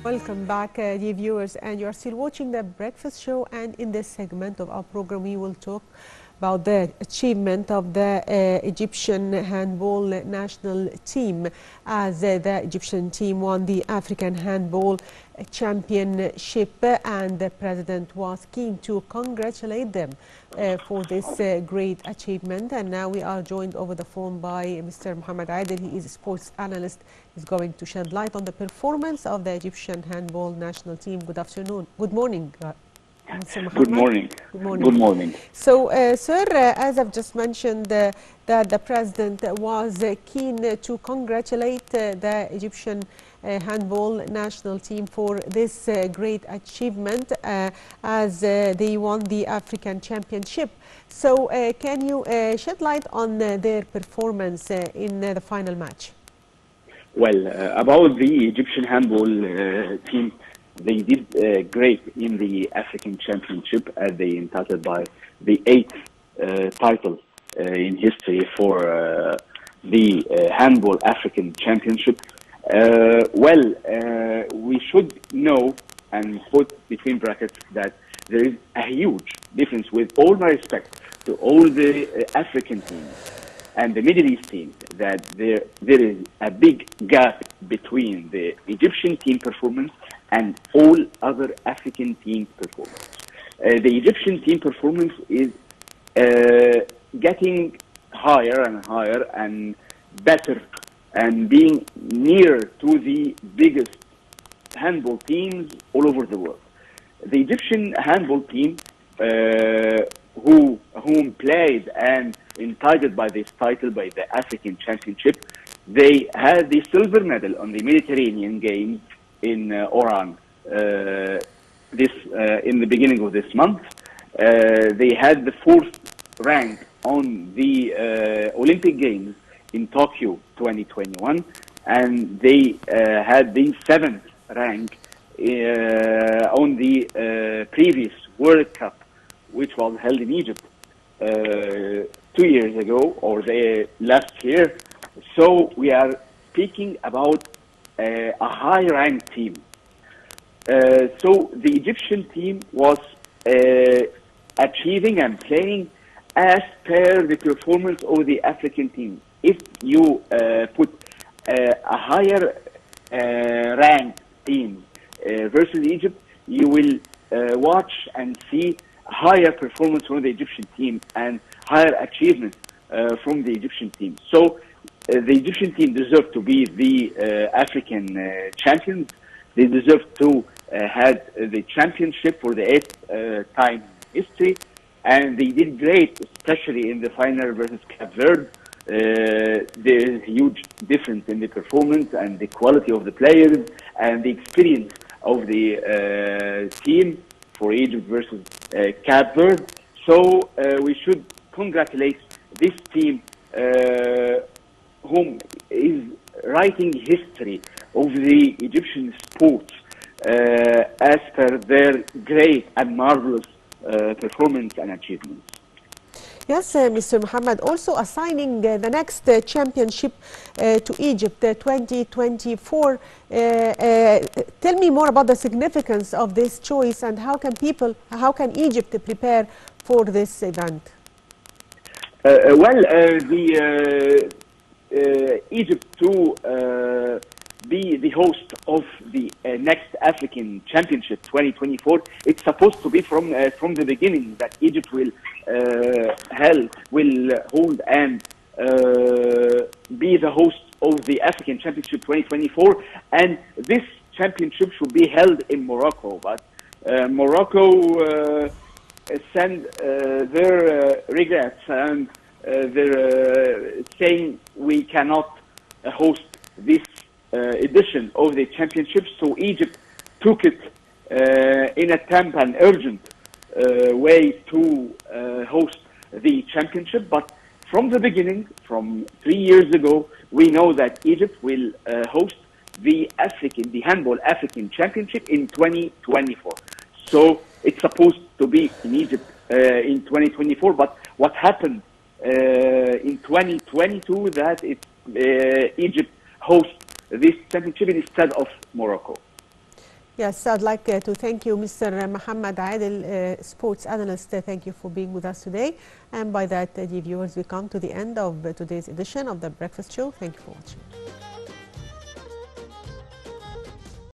Welcome back, dear viewers, and you are still watching the Breakfast Show. And in this segment of our program, we will talk about the achievement of the Egyptian handball national team, as the Egyptian team won the African Handball Championship, and the president was keen to congratulate them for this great achievement. And now we are joined over the phone by Mr. Mohamed Adel. He is a sports analyst. He's going to shed light on the performance of the Egyptian handball national team. Good afternoon. Good morning, Mr. Mohamed. Good morning. Good morning. Good morning. So, sir, as I've just mentioned, that the president was keen to congratulate the Egyptian handball national team for this great achievement as they won the African Championship. So, can you shed light on their performance in the final match? Well, about the Egyptian handball team, they did great in the African Championship, as they entitled by the 8th title in history for the Handball African Championship. We should know and put between brackets that there is a huge difference, with all my respect to all the African teams and the Middle East teams, that there is a big gap between the Egyptian team performance and all other African teams' performance. The Egyptian team performance is getting higher and higher and better, and being near to the biggest handball teams all over the world. The Egyptian handball team, whom played and entitled by this title by the African Championship, they had the silver medal on the Mediterranean Games in Oran in the beginning of this month. They had the 4th rank on the Olympic Games in Tokyo 2021, and they had the 7th rank on the previous World Cup, which was held in Egypt 2 years ago, or the last year. So we are speaking about a high-ranked team. So the Egyptian team was achieving and playing as per the performance of the African team. If you put a higher ranked team versus Egypt, you will watch and see higher performance from the Egyptian team and higher achievement from the Egyptian team. So the Egyptian team deserved to be the African champions. They deserve to have the championship for the 8th time in history, and they did great, especially in the final versus Cape Verde. There is a huge difference in the performance and the quality of the players and the experience of the team for Egypt versus Cape Verde. So we should congratulate this team, whom is writing history of the Egyptian sports as per their great and marvelous performance and achievements. Yes, Mr. Mohamed, also assigning the next championship to Egypt, 2024. Tell me more about the significance of this choice, and how can Egypt prepare for this event? Egypt to be the host of the next African Championship 2024. It's supposed to be from the beginning that Egypt will hold and be the host of the African Championship 2024, and this championship should be held in Morocco. But Morocco send their regrets, and they're saying we cannot host this edition of the championship. So Egypt took it in a temp and urgent way to host the championship. But from the beginning, from 3 years ago, we know that Egypt will host the Handball African Championship in 2024. So it's supposed to be in Egypt in 2024. But what happened in 2022 that Egypt hosts this championship instead of Morocco. Yes, I'd like to thank you, Mr. Mohamed Adel, sports analyst. Thank you for being with us today. And by that, dear viewers, we come to the end of today's edition of The Breakfast Show. Thank you for watching.